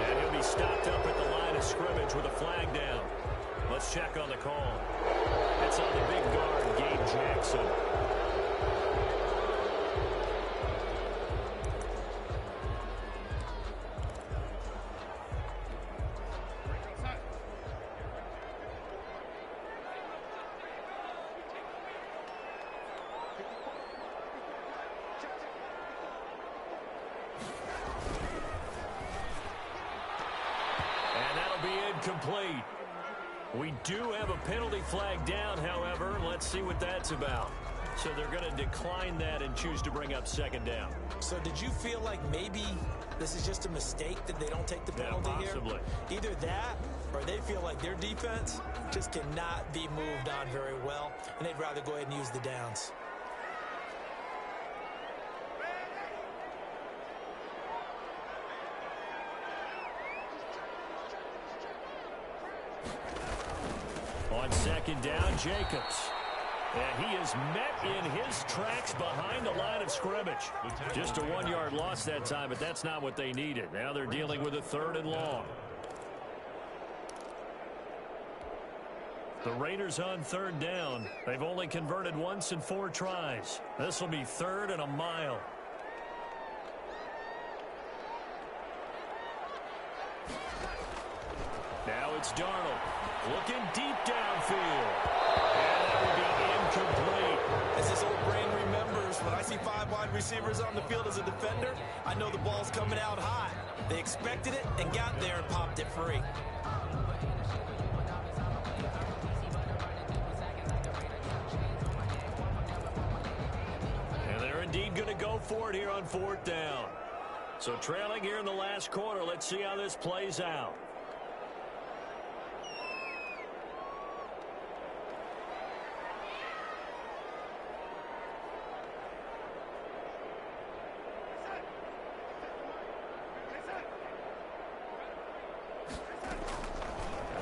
S1: And he'll be stopped up at the line of scrimmage with a flag down. Let's check on the call. It's on the big guard, Gabe Jackson. incomplete. We do have a penalty flag down, however. Let's see what that's about. So they're going to decline that and choose to bring up second down.
S2: So did you feel like maybe this is just a mistake that they don't take the penalty
S1: possibly
S2: here? Either that or they feel like their defense just cannot be moved on very well, and they'd rather go ahead and use the downs.
S1: On second down, Jacobs. And he is met in his tracks behind the line of scrimmage. Just a 1-yard loss that time, but that's not what they needed. Now they're dealing with a 3rd and long. The Raiders on 3rd down. They've only converted once in 4 tries. This will be 3rd and a mile. Now it's Darnold looking deep downfield. And that would be incomplete.
S2: As this old brain remembers, when I see 5 wide receivers on the field as a defender, I know the ball's coming out high. They expected it and got there and popped it free.
S1: And they're indeed going to go for it here on 4th down. So trailing here in the last quarter, let's see how this plays out.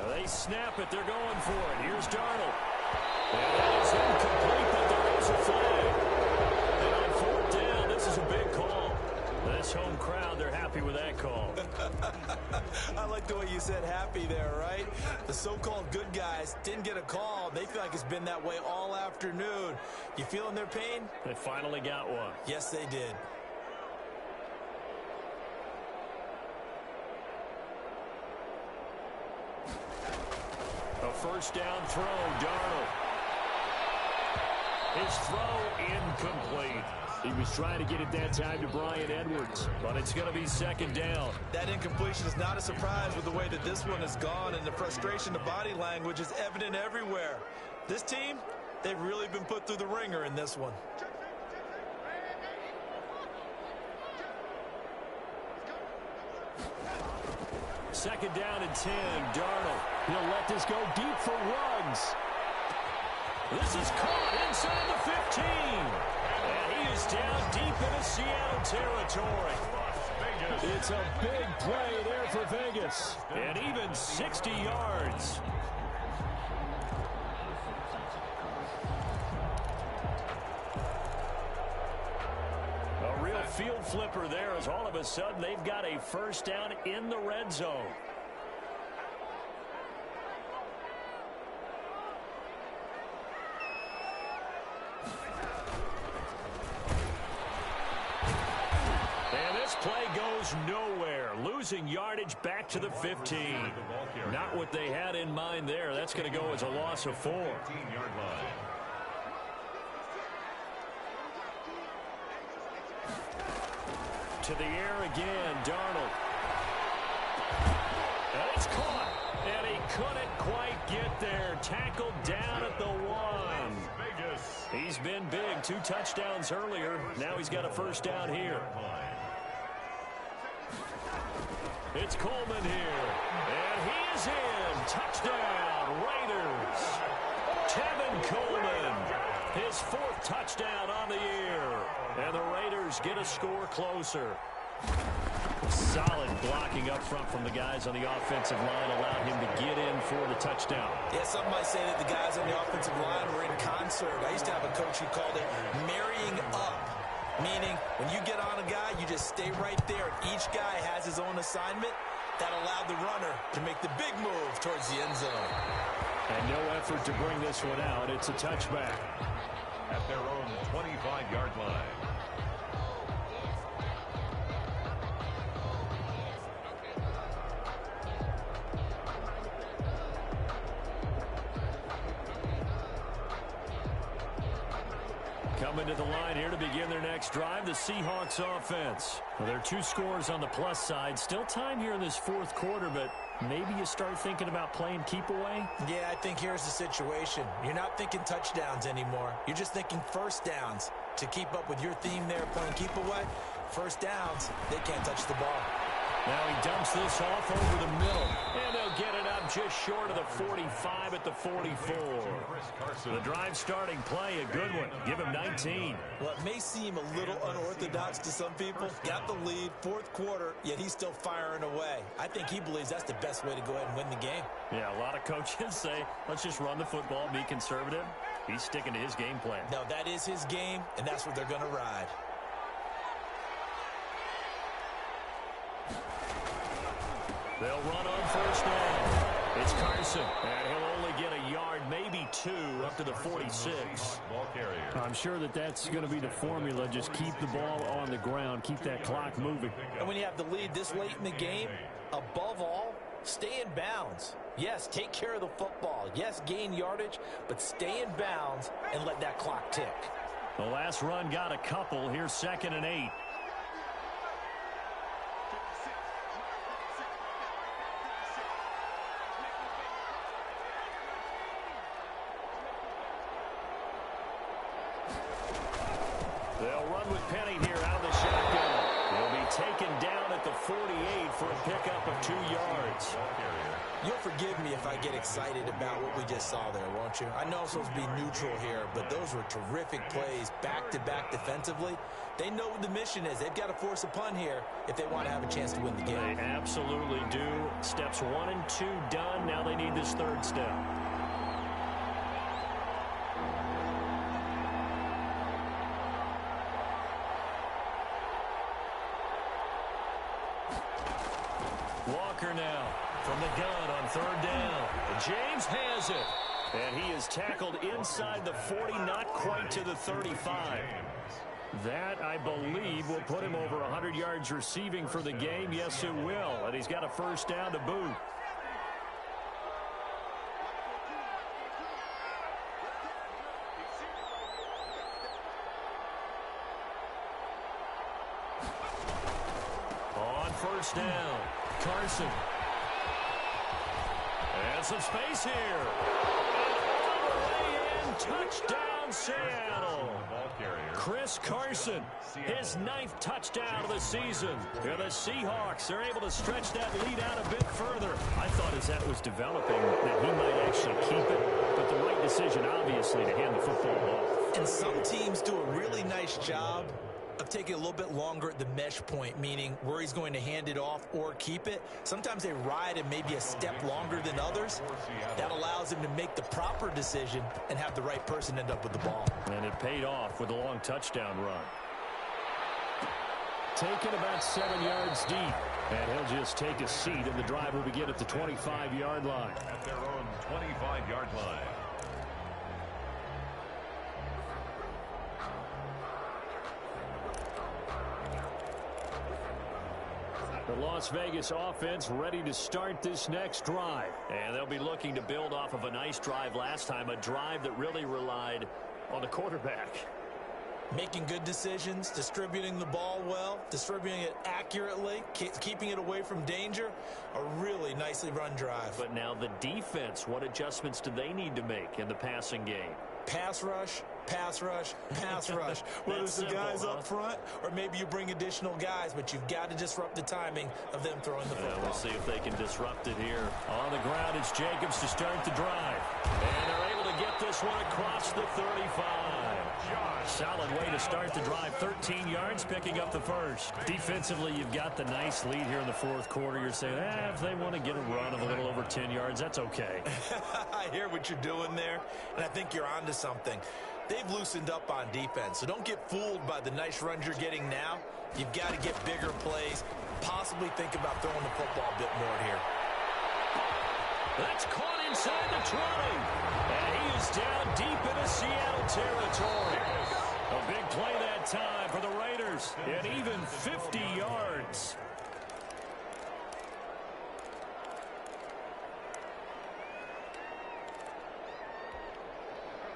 S1: They snap it. They're going for it. Here's Darnold. And that is incomplete, but there is a flag. And on 4th down, this is a big call. This home crowd, they're happy with that call.
S2: I like the way you said happy there, right? The so-called good guys didn't get a call. They feel like it's been that way all afternoon. You feeling their pain?
S1: They finally got one.
S2: Yes, they did.
S1: A 1st down throw, Darnold. His throw incomplete. He was trying to get it that time to Bryan Edwards, but it's going to be 2nd down.
S2: That incompletion is not a surprise with the way that this one has gone, and the frustration, the body language is evident everywhere. This team, they've really been put through the ringer in this one.
S1: Second down and 10. Darnold. He'll let this go deep for Ruggs. This is caught inside the 15. And he is down deep into Seattle territory. It's a big play there for Vegas. And even 60 yards. A real field flipper there as all of a sudden they've got a 1st down in the red zone. And this play goes nowhere. Losing yardage back to the 15. Not what they had in mind there. That's going to go as a loss of 4.
S3: 15-yard line.
S1: To the air again, Darnold. And it's caught. And he couldn't quite get there. Tackled down at the 1. He's been big. 2 touchdowns earlier. Now he's got a 1st down here. It's Coleman here. And he is in. Touchdown, Raiders. Tevin Coleman. His 4th touchdown on the year. And the Raiders get a score closer. Solid blocking up front from the guys on the offensive line allowed him to get in for the touchdown.
S2: Yeah, some might say that the guys on the offensive line were in concert. I used to have a coach who called it marrying up, meaning when you get on a guy, you just stay right there. Each guy has his own assignment. That allowed the runner to make the big move towards the end zone.
S1: And no effort to bring this one out. It's a touchback.
S3: At their own 25-yard line.
S1: Coming to the line here to begin their next drive, the Seahawks offense. Well, there are 2 scores on the plus side. Still time here in this 4th quarter, but maybe you start thinking about playing keep away?
S2: Yeah, I think here's the situation. You're not thinking touchdowns anymore. You're just thinking first downs. To keep up with your theme there playing keep away, first downs, they can't touch the ball.
S1: Now he dumps this off over the middle, and they'll get it up just short of the 45 at the 44. The drive starting play, a good one. Give him 19.
S2: Well, it may seem a little unorthodox to some people. Got the lead, fourth quarter, yet he's still firing away. I think he believes that's the best way to go ahead and win the game.
S1: Yeah, a lot of coaches say, let's just run the football, be conservative. He's sticking to his game plan.
S2: No, that is his game, and that's what they're going to ride.
S1: They'll run on first down. It's Carson, and he'll only get a yard, maybe two, up to the 46.
S4: I'm sure that's going to be the formula. Just keep the ball on the ground, keep that clock moving.
S2: And when you have the lead this late in the game, above all, stay in bounds. Yes, take care of the football. Yes, gain yardage, but stay in bounds and let that clock tick.
S1: The last run got a couple. Here's 2nd and 8. They'll run with Penny here out of the shotgun. He'll be taken down at the 48 for a pickup of 2 yards.
S2: You'll forgive me if I get excited about what we just saw there, won't you? I know I'm supposed to be neutral here, but those were terrific plays back-to-back defensively. They know what the mission is. They've got to force a punt here if they want to have a chance to win the game.
S1: They absolutely do. Steps 1 and 2 done. Now they need this third step. Walker now from the gun on third down. James has it. And he is tackled inside the 40, not quite to the 35. That, I believe, will put him over 100 yards receiving for the game. Yes, it will. And he's got a first down to boot. On first down, Carson. And some space here. All the way in. Touchdown, Seattle. Chris Carson, his 9th touchdown of the season. And the Seahawks are able to stretch that lead out a bit further. I thought as that was developing that he might actually keep it, but the right decision, obviously, to hand the football off.
S2: And some teams do a really nice job of taking a little bit longer at the mesh point, meaning where he's going to hand it off or keep it. Sometimes they ride him maybe a step longer than others. That allows him to make the proper decision and have the right person end up with the ball.
S1: And it paid off with a long touchdown run. Taken about 7 yards deep. And he'll just take a seat, and the drive will begin at the 25-yard line.
S3: At their own 25-yard line.
S1: The Las Vegas offense ready to start this next drive. And they'll be looking to build off of a nice drive last time, a drive that really relied on the quarterback.
S2: Making good decisions, distributing the ball well, distributing it accurately, keeping it away from danger. A really nicely run drive.
S1: But now the defense, what adjustments do they need to make in the passing game?
S2: Pass rush, pass rush, pass rush. Whether it's the guys up front or maybe you bring additional guys, but you've got to disrupt the timing of them throwing the football.
S1: We'll see if they can disrupt it here. On the ground, it's Jacobs to start the drive. And they're able to get this one across the 35. Solid way to start the drive. 13 yards, picking up the first. Defensively, you've got the nice lead here in the fourth quarter. You're saying, if they want to get a run of a little over 10 yards, that's okay.
S2: I hear what you're doing there, and I think you're onto something. They've loosened up on defense, so don't get fooled by the nice runs you're getting now. You've got to get bigger plays, possibly think about throwing the football a bit more here.
S1: That's caught inside the 20. And he is down deep into Seattle territory. A big play that time for the Raiders. And even 50 yards.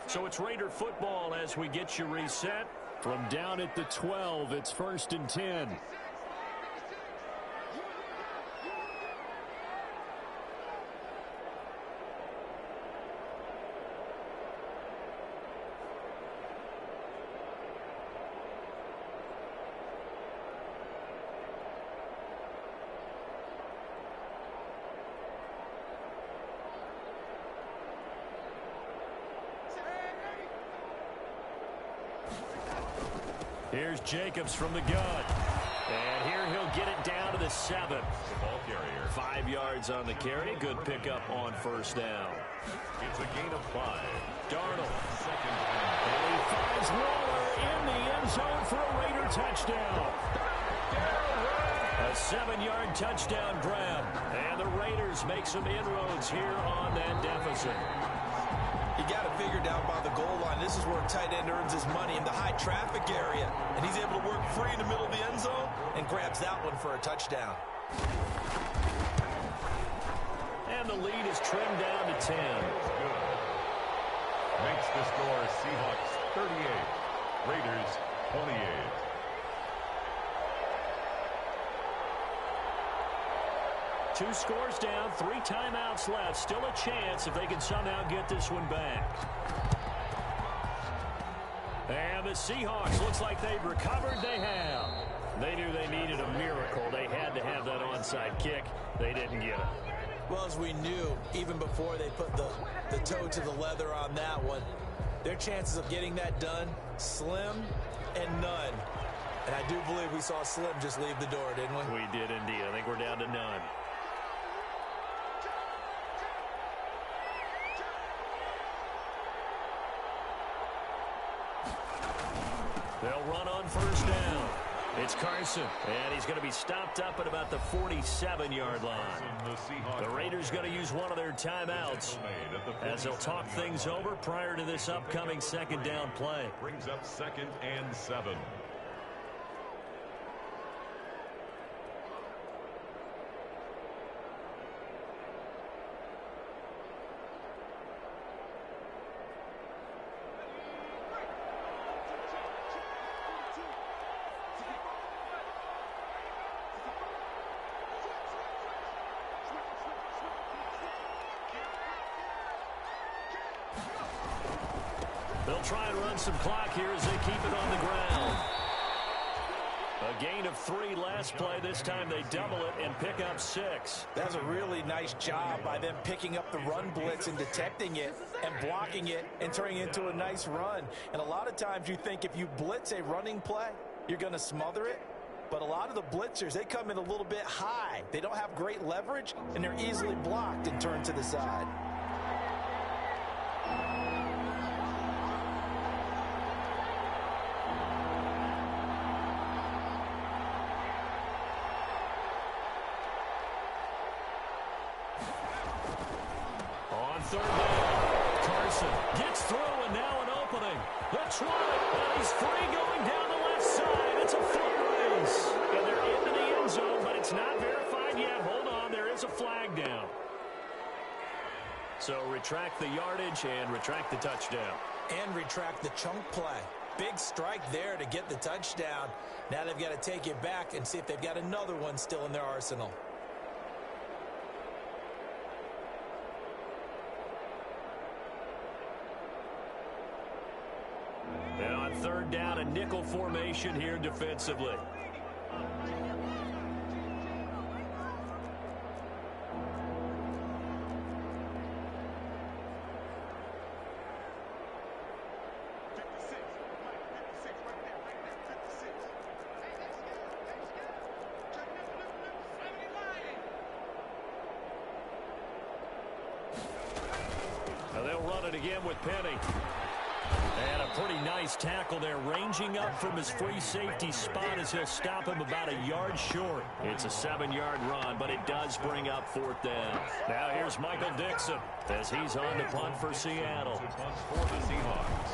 S1: So it's Raider football as we get you reset. From down at the 12, it's 1st and 10. Here's Jacobs from the gun. And here he'll get it down to the 7.
S3: The ball carrier.
S1: 5 yards on the carry. Good pickup on first down.
S3: It's a gain of 5.
S1: Darnold.
S3: Second
S1: And he finds Waller in the end zone for a Raider touchdown. A 7-yard touchdown grab. And the Raiders make some inroads here on that deficit.
S2: You got to figure down by the goal line. This is where a tight end earns his money, in the high traffic area. And he's able to work free in the middle of the end zone and grabs that one for a touchdown.
S1: And the lead is trimmed down to 10.
S3: Makes the score Seahawks 38. Raiders 28.
S1: Two scores down, 3 timeouts left. Still a chance if they can somehow get this one back. And the Seahawks, looks like they've recovered. They have. They knew they needed a miracle. They had to have that onside kick. They didn't get it.
S2: Well, as we knew, even before they put the toe to the leather on that one, their chances of getting that done, slim and none. And I do believe we saw Slim just leave the door, didn't we?
S1: We did indeed. I think we're down to none. They'll run on first down. It's Carson, and he's going to be stopped up at about the 47-yard line. The Raiders going to use one of their timeouts as they'll talk things over prior to this upcoming second down play.
S3: Brings up 2nd and 7.
S1: They'll try and run some clock here as they keep it on the ground. A gain of 3 last play. This time they double it and pick up 6.
S2: That's a really nice job by them picking up the run blitz and detecting it and blocking it and turning it into a nice run. And a lot of times you think if you blitz a running play, you're going to smother it. But a lot of the blitzers, they come in a little bit high. They don't have great leverage, and they're easily blocked and turned to the side.
S1: Third down. Carson gets through, and now an opening. The try, and he's free going down the left side. It's a foot race. And they're into the end zone, but it's not verified yet. Hold on, there is a flag down. So retract the yardage and retract the touchdown.
S2: And retract the chunk play. Big strike there to get the touchdown. Now they've got to take it back and see if they've got another one still in their arsenal.
S1: And on third down, a nickel formation here defensively. Now they'll run it again with Penny. And a pretty nice tackle there, ranging up from his free safety spot as he'll stop him about a yard short. It's a 7-yard run, but it does bring up 4th down. Now here's Michael Dixon as he's on to punt for Seattle.
S3: For the Seahawks.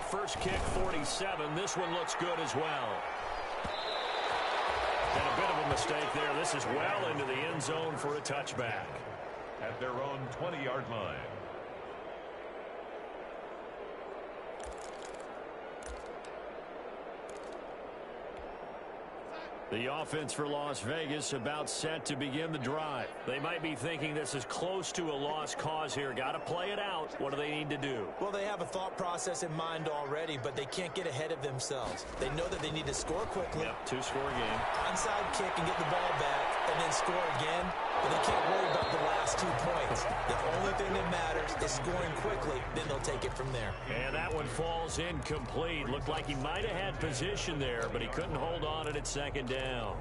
S1: First kick, 47. This one looks good as well. And a bit of a mistake there. This is well into the end zone for a touchback.
S3: At their own 20-yard line.
S1: The offense for Las Vegas about set to begin the drive. They might be thinking this is close to a lost cause here. Got to play it out. What do they need to do?
S2: Well, they have a thought process in mind already, but they can't get ahead of themselves. They know that they need to score quickly.
S1: Yep, two-score game.
S2: Onside kick and get the ball back and then score again, but they can't worry about the last 2 points. The only thing that matters is scoring quickly, then they'll take it from there.
S1: And that one falls incomplete. Looked like he might have had position there, but he couldn't hold on at second down.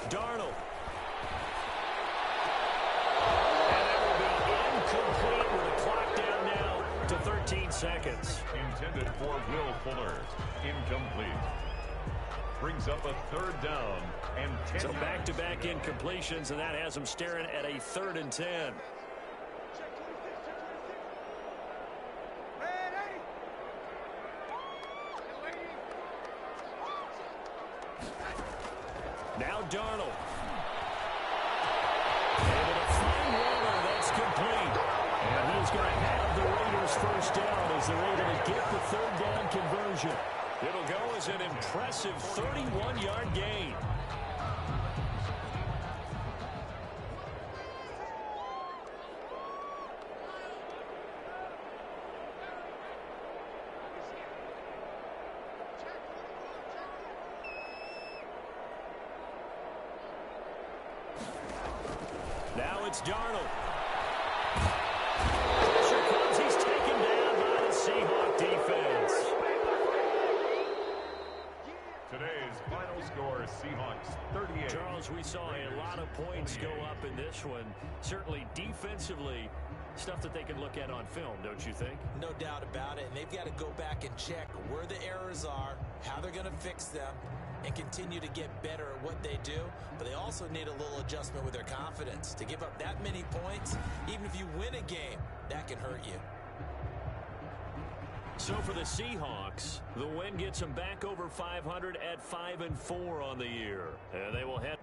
S1: Darnold. And that will be incomplete with the clock down now to 13 seconds.
S3: Intended for Will Fuller. Incomplete. Brings up a third down and 10.
S1: So back-to-back incompletions, and that has them staring at a 3rd and 10. Now Darnold. Able to find Warner. That's complete. And he's going to have the Raiders first down as they're able to get the 3rd down conversion. It'll go as an impressive 31-yard gain. Now it's Darnold. Pressure comes. He's taken down by the Seahawk defense.
S3: Today's final score, Seahawks 38.
S1: Charles, we saw a lot of points go up in this one. Certainly defensively, stuff that they can look at on film, don't you think?
S2: No doubt about it, and they've got to go back and check where the errors are, how they're going to fix them, and continue to get better at what they do. But they also need a little adjustment with their confidence. To give up that many points, even if you win a game, that can hurt you.
S1: So for the Seahawks, the win gets them back over 500 at 5-4 on the year. And they will head